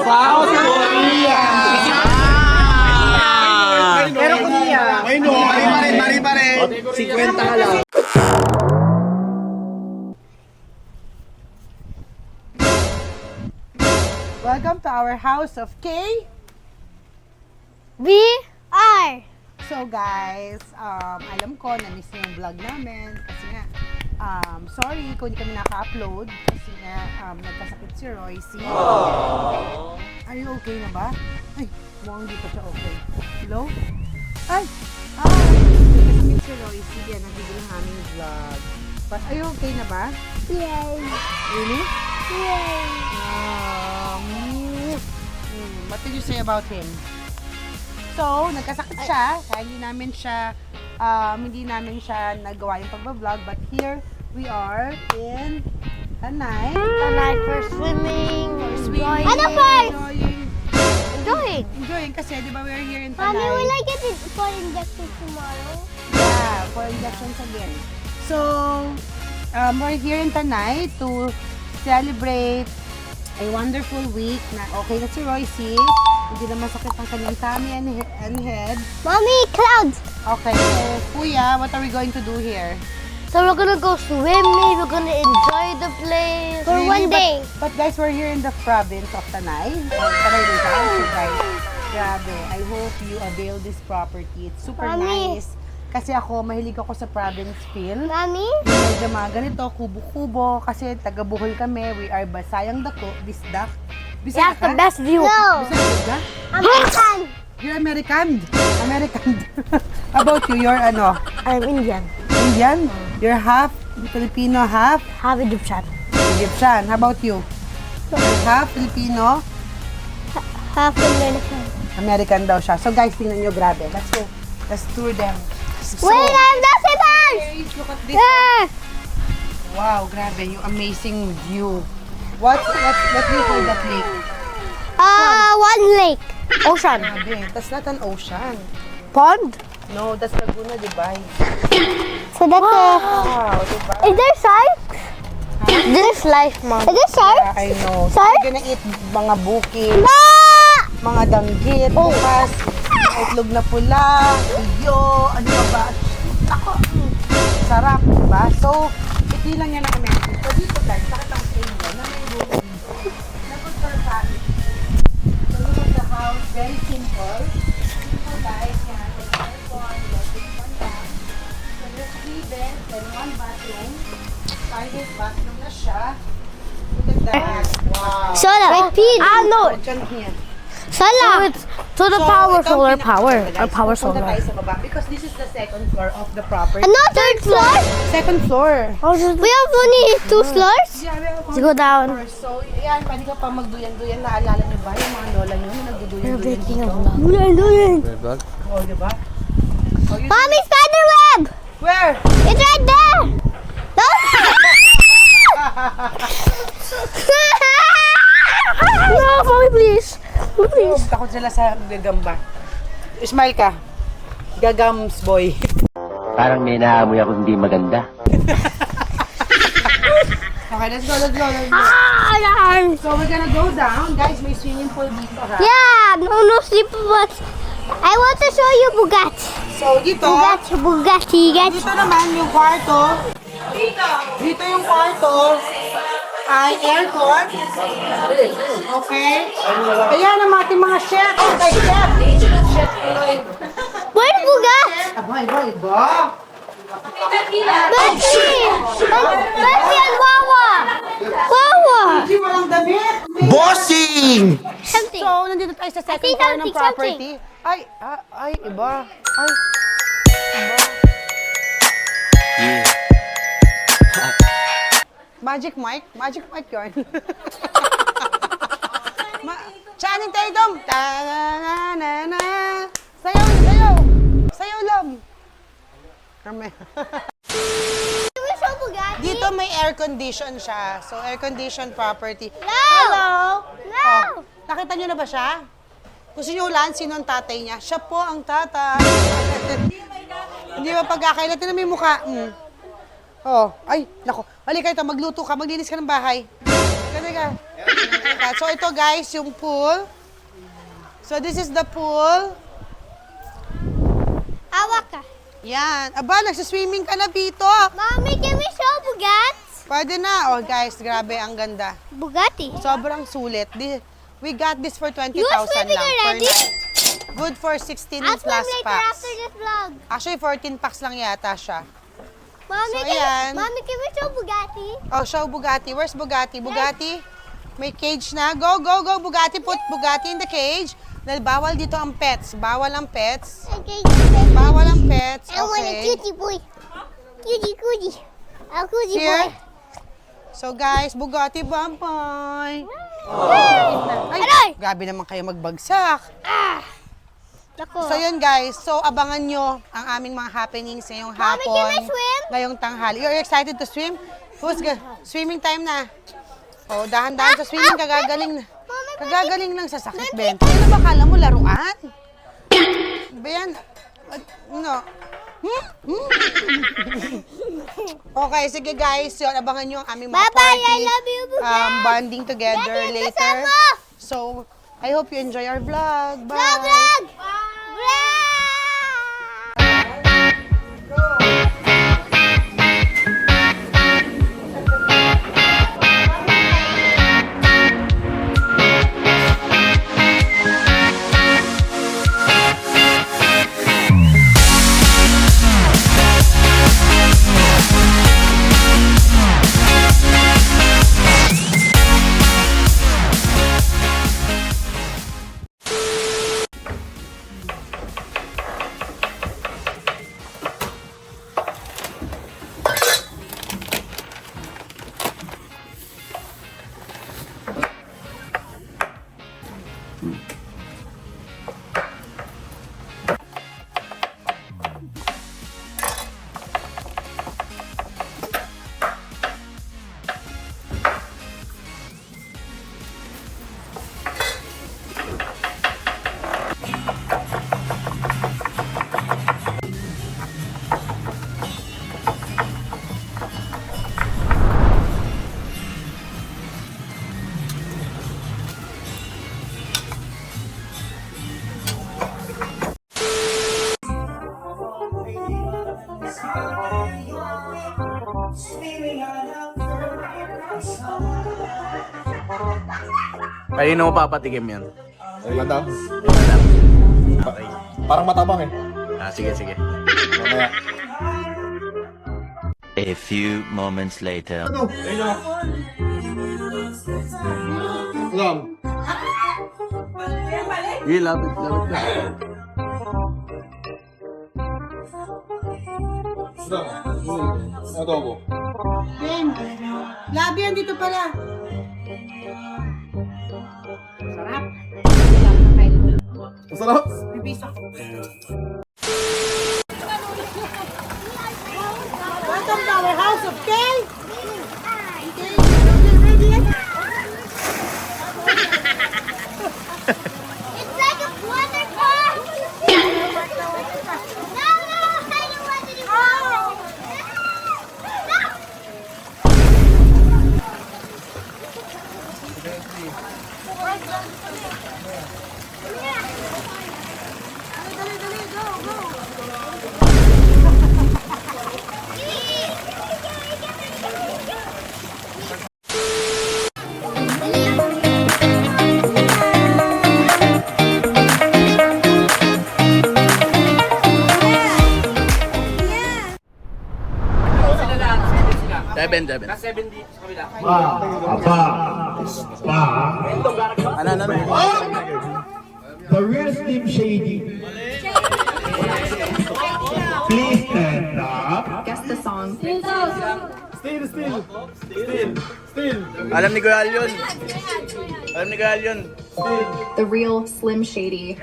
South Korea. Pero Korea. Ay no, mari pa rin. 50 ka lang. Welcome to our house of K. VR. So guys, alam ko na-miss niyo yung vlog namin kasi nga, sorry kung hindi kami naka-upload kasi nga, nagkasakit si Royce. Are you okay na ba? Ay, mukhang hindi pa siya okay. Hello? Ay! Nagkasakit si Royce. Yan, nagigil ang aming vlog. But are you okay na ba? Yay. Really? Yay. What did you say about him? So, nagkasakit siya, kaya hindi namin siya nagawa yung pagbablog, but here we are in Tanay. Tanay for swimming. Swimming, Ano first? enjoying kasi, di ba, we're here in Mommy, Tanay. will I get it for injection tomorrow? Yeah, for injections again. So, we're here in Tanay to celebrate a wonderful week na okay na si Royce. Hindi na masakit ang kanyang tummy and head. Mommy, clouds. Okay, so Kuya, what are we going to do here? So we're gonna go swimming. We're gonna enjoy the place for Really? one day. But guys, we're here in the province of Tanay. Tanay Rizal. So guys, grabe. I hope you avail this property. It's super Mommy. nice. Kasi ako, mahilig ako sa province feel. Mommy? Yung medyo mga ganito, kubo-kubo. Kasi taga Bohol kami. We are Basayang Dako, Bisdak. That's the best view. No. Bisdak ka? American. You're American. American. How about you? You're ano? I'm Indian. Indian? You're half Filipino, half Have Egyptian. Egyptian. How about you? You're half Filipino, Half American. American daw siya. So guys, tingnan nyo, grabe. Let's go. Let's tour them. So, Wait, I'm the scissors. guys, look at this. Yeah. Wow, grabe. Yung amazing view. What do you call that lake? One lake. Ocean. Grabe. That's not an ocean. Pond. No, that's Laguna de Bay. So that's Wow, diba? Is there sharks? There's life, Mom. Is there sharks? I know. So, Sir? you're gonna eat mga bukid, Ah! mga danggit, bukas, itlog na pula, iyo, ano pa ba? Ako, sarap, diba? So, ito lang yan ang amenities. So, dito guys, bakit ang sa inyo na may room dito? Na good for family. So, look at the house, very simple. Simple guys, yan. There's aircon, there's one lamp. So, there's 3 beds and 1 bathroom. Private bathroom na siya. Look at that. Wow. Solar. No. Diyan yan. Solar. So the power, ito ang solar pinaka- power. guys, Or power pupunta solar. tayo sa baba because this is the second floor of the property. And not third floor? Second floor. We have only 2 floors? Yeah, we have Let's go down. So, yan, pwede ka pa magduyan-duyan. Naalala niyo ba yung mga lola niyo na nagduduyan-duyan dito? Oh, di ba? Oh, you Mommy, spider web! Where? It's right there! No! No, Mommy, please. Please. Takot sila sa gagamba. Smile ka. Gagams boy. Parang may naamoy ako hindi maganda. Okay, let's go. So, we're gonna go down. Guys, may swimming pool dito, ha? Yeah, no sleep, but I want to show you Bugatti. So, dito, Bugatti. dito naman yung kwarto. Dito yung kwarto ay aircon. Okay? Ayan ang ating mga chef. Okay, chef. Where's Bugatti? Iba. Betty and Wawa. Wawa. Hindi walang damit. Bossing! Something. So, nandito tayo sa second see floor ng something, property. Ay, iba. Ay, iba. Magic mic? Magic mic yun. Channing Tatum! Ta-na-na-na-na. Sayaw, sayaw! Sayaw lang! Kami. Can we show Bugatti? Dito may air condition siya. So, air condition property. No! Hello! No! Oh, nakita niyo na ba siya? Gusto niyo ulan? Sino ang tatay niya? Siya po ang tatay. Hindi ba pagkakailan? Tinan mo yung mukha. Oh, ay, nako. Halika ito, magluto ka, maglinis ka ng bahay. Ganda, halika. So, ito guys, yung pool. So, this is the pool. Hawak ka. Yan. Aba, nagsiswimming ka na, Pito. Mommy, can we show Bugatti? Pwede na. Oh, guys, grabe, ang ganda. Bugatti. Sobrang sulit. We got this for 20,000 You are swimming lang per already? night. Good for 16 I'll plus swim later packs. after this vlog. Actually, 14 packs lang yata siya. Mommy, So, ayan. Mommy, can we show Bugatti? Oh, show Bugatti. Where's Bugatti? Bugatti? May cage na. Go, go, go, Bugatti. Put Bugatti in the cage. Dahil bawal dito ang pets. Bawal ang pets. Okay. Bawal ang pets. I want a Okay. cutie boy. Cutie, cutie. A cutie Here. boy. So, guys, Bugatti Bamboy. Ay, Aray! grabe naman kayo magbagsak. Nako. So, yun, guys. So, abangan nyo ang aming mga happenings ngayong Mommy, hapon. can I swim? Ngayong tanghali. You're excited to swim? Swimming time na. Oh, dahan-dahan sa swimming. Kagagaling na. Kagagaling lang sa sakit, Ben. Ano ba kala mo, laruan? Ba yan? No. Okay, sige guys. Yun, abangan nyo ang aming mga Bye-bye, party. I love you, Bugatti. Bonding together Daddy, later. kasama. So, I hope you enjoy our vlog. Bye! Vlog, vlog! Vlog! Kanino mo papatikim yan? Madam, Okay. parang matabang eh. Sige, sige. Mamaya. A few moments later. Madam. Sige, lapit ka. Madam. Ano ako? Ben, labi yan dito pala. Masarap. Welcome to our house of cake. It's like a water park! No, I don't want to do no. Seven. Ano? The real Slim Shady. Please stand up. Guess the song. Alam ni Kuya Al yun. The real Slim Shady.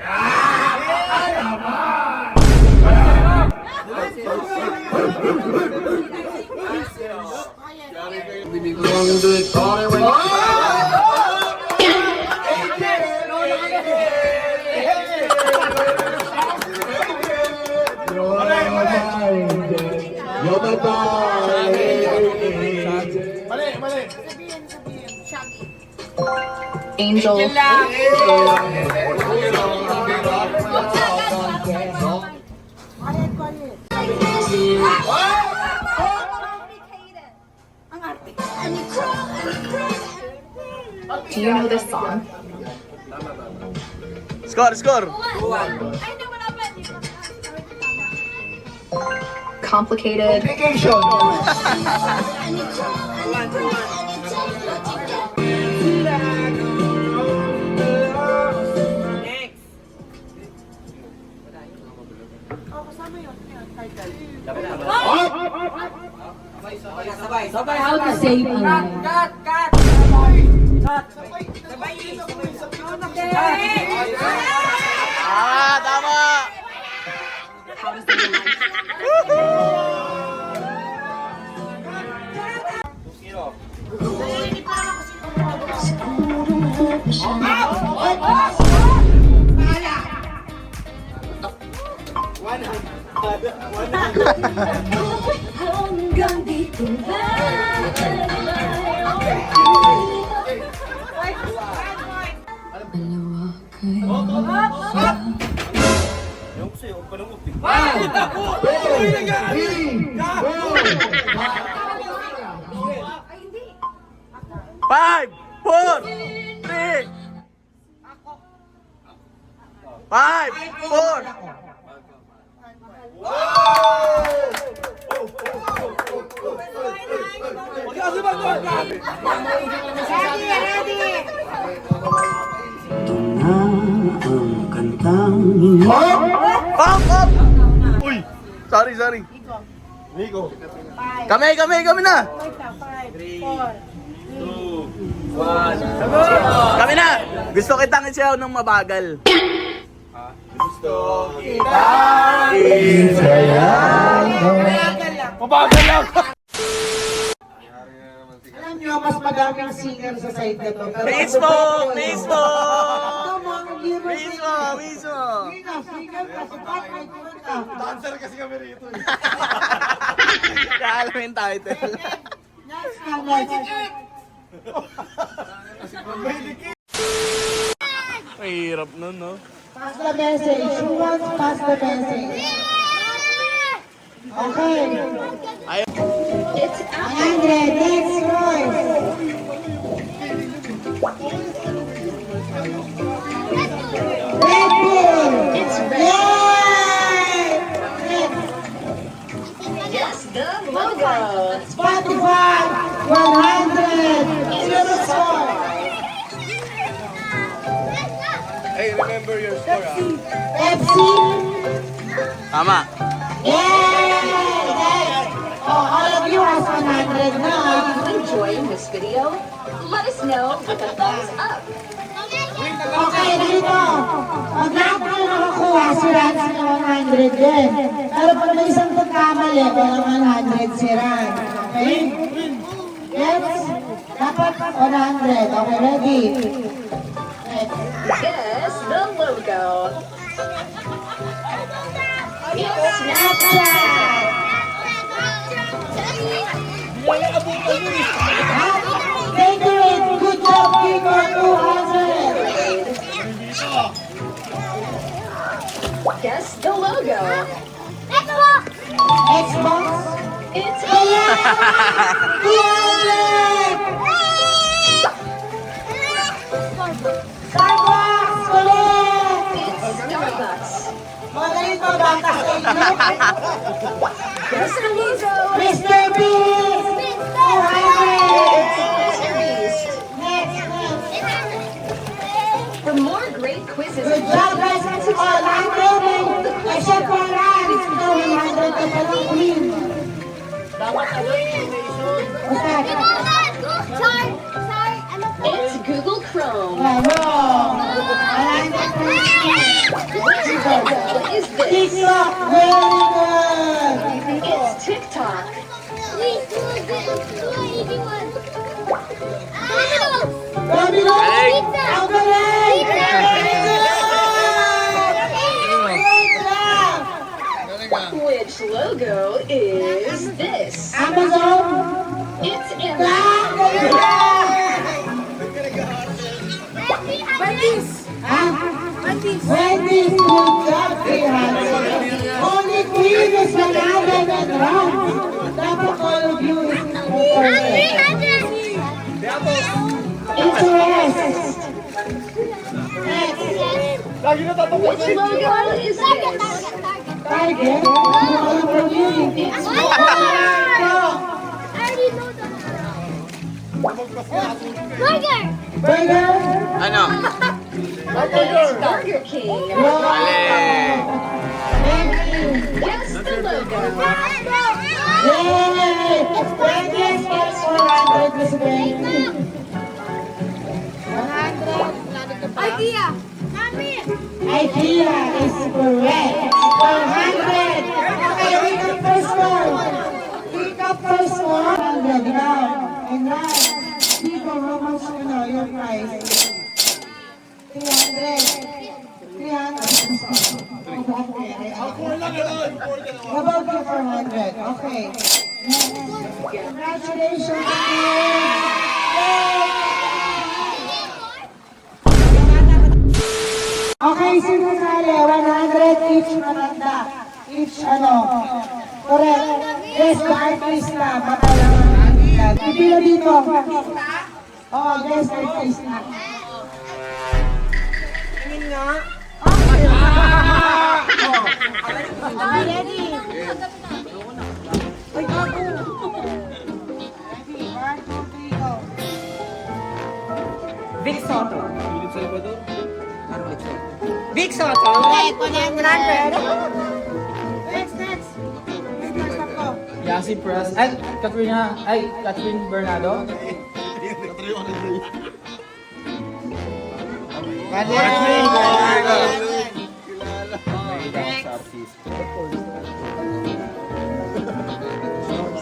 Angel. Do you know this song? Score, score. Complicated. How to save a life. Ah, tama. Hanggang dito Five, four, three. Five, four. Pop, pop. Uy, sorry, sorry. Nico. Kami na. Kami na. Gusto kitang isayaw ng mabagal. Mabagal lang. Alam niyo, mas madaming singer sa side na to. Pero Mismo, mismo. Come on, libre Mismo, mismo. singer ka, sukat, may kumanta. Dancer kasi kami rito. Kaya alam yung title. Next na, next. Mahirap nun, no? Pass the message. Who wants pass the message? Okay. It's 100, next voice. Red Bull. It's Yay! Yes, the logo. Spotify, 100. Zero score. Hey, remember your score, ah. Pepsi. Tama. Yay! Next. Oh, all of you has 100 na. Enjoying this video? Let us know with a thumbs up. Okay, dito. Pag lahat kayo nakakuha, si Rans na 100 din. Pero pag may isang pagkamali, walang 100 si Rans. Okay? Yes? Dapat 100. Okay, ready? Guess the logo. Snapchat! Favorite, good job, Kiko, 200. Guess the logo. Xbox, It's 200. Starbucks, ulit. it's Starbucks. Magaling pa ba? Guess the logo. Mr. Beast, 200. Mr. Beast. Next. For more great quizzes Good job, guys. All 100. Except for Rans. Ito, 100 ka palang queen. It's Google Chrome. Ano? What is this? TikTok, very good. It's TikTok. Domino, Galing. ang galing. Very good. Which logo is this? Amazon. It's Ah, Amazon. galing. Lagi natatawa siya. What is this? Target. Burger. Ano? Burger King. Guess the logo. Yay! Burger gets 100, Miss Brandy. 100. Idea. Mami. Idea is correct. 100. Okay, we got first one. We got first one. 100 now. And now, people, how much you know your price? 300. 300. About you for 100. Okay. Congratulations again. Okay, sino sali? 100 each matanda. Each ano. Correct. Yes, the artista. Matalang pipila dito. Oh, yes, artista. Tingin nga. Ready? Ay, ako. Ready? 1, 2, 3, go. Vic Soto. Vic Soto. Correct, 100. Next. Next ako. Yasi Press. Catherine Bernardo.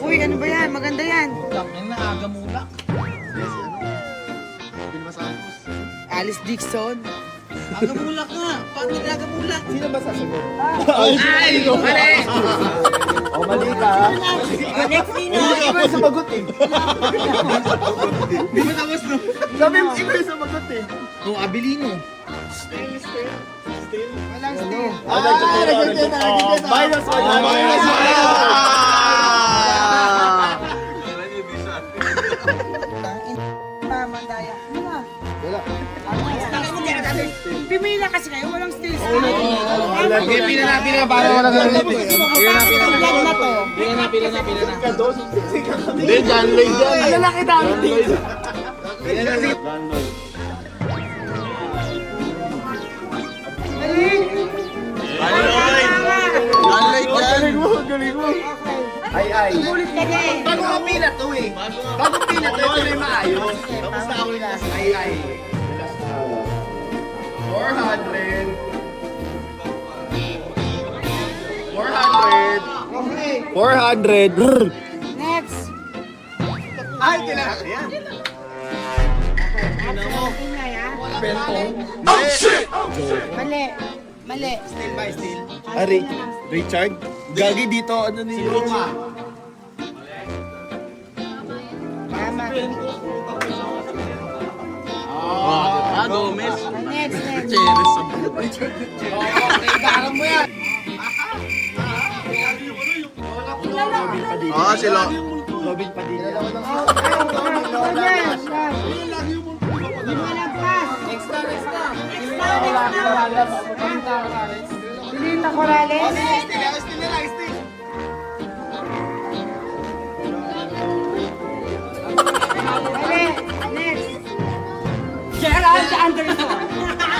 Uy, ano ba yan? Maganda yan. Yan na aga mulak. Alice Dixon. Aga mulak nga. Paano aga mulak? Sino ba sasagot? Ay! Mali! O, mali ka ha? Next sino? Hindi ka pa sumagot eh. Di ba tapos no? Sabi mo, iba yung sumagot eh. Oh, Abilino. Walang steal. Minus 1. Minus 1. Mandaya. Wala. Wala. Pimila kasi kayo, walang steal. Okay, pila na. Para wala na. Pila na. Pila na. Hindi, John Lloyd yan. Ano laki dami? Pila na. John Lloyd. Galing mo. Ay. Ulit ka din. Bago ka pila to eh. Bago pila to, ito na yung maayos. Tapos na ako yung last. Ay. 400. 400. Next. Ay, kailangan. Ayan. Oh, shit! Mali. Still by still. Richard? Gagi dito, ano ni Roma. Tama. Gomez. Next. Cheers. Okay, garang mo yan. Sila. Robin Padilla. Next na. Lilita Corrales. Still na. Mali. Next. Gerald Anderson. 200.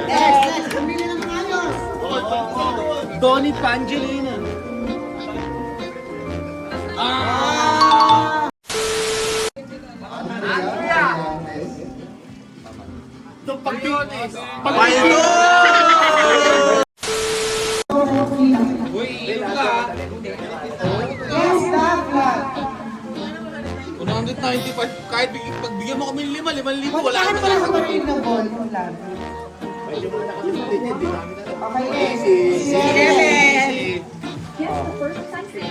Next. Pumili ng ayos. Donnie Pangelina. Yes, dapat. 195. Kahit pagbigyan mo kami 5,000, wala Bakit ka pala na. sa matin ng ball? Wala. Okay, next. Guess the first country.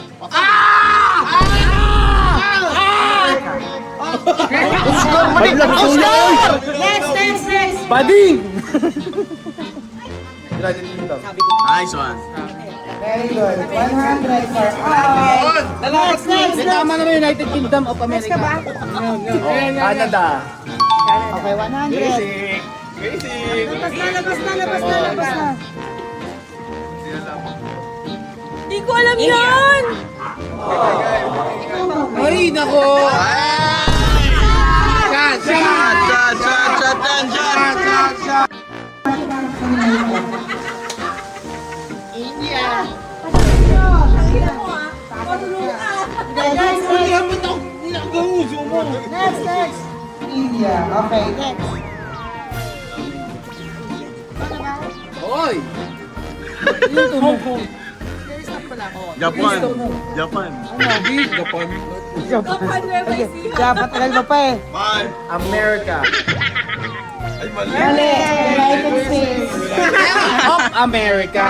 Next. Pading! Nice one. Very good. 100 for us. Next, next, next. Tama na United Kingdom of Next America. ka ba? Canada. Okay, 100. Labas na, labas na, labas na, labas na. Hindi ko alam yan! Ay, nako! Shot! Shot! Next, next. India. Okay, next. Oy! Japan. Japan. Okay, dapat tagal mo pa eh. America. Mali. United States. Of America!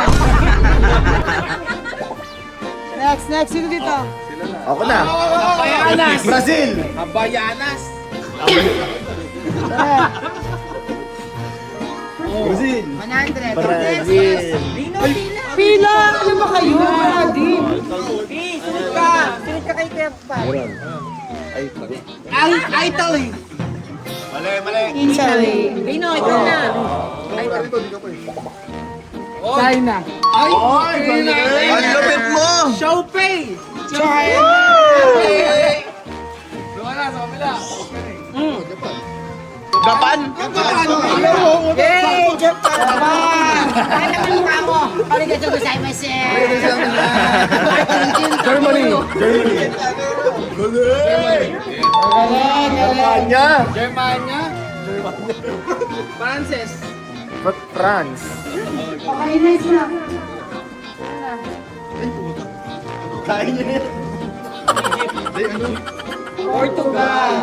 Next, next. Sino dito? Ako na. Habayanas! Brazil. Habayanas! Brazil. 100. Brazil. Pila! Ano ba kayo? Wala din. Sunod ka. Sunod ka kay Kepa. Italy! Italy. Pino, ikaw na. China. Ay! Ang lupit mo! Shopee! China. Doon na, sa kabila. Japan. Yay! Japan! Kaya naman mukha mo. Arigatou gozaimasu. Germany. Galing, galing. Kanya. Germania. Frances. France. Okay, nice na. Kaya niya yan. Portugal.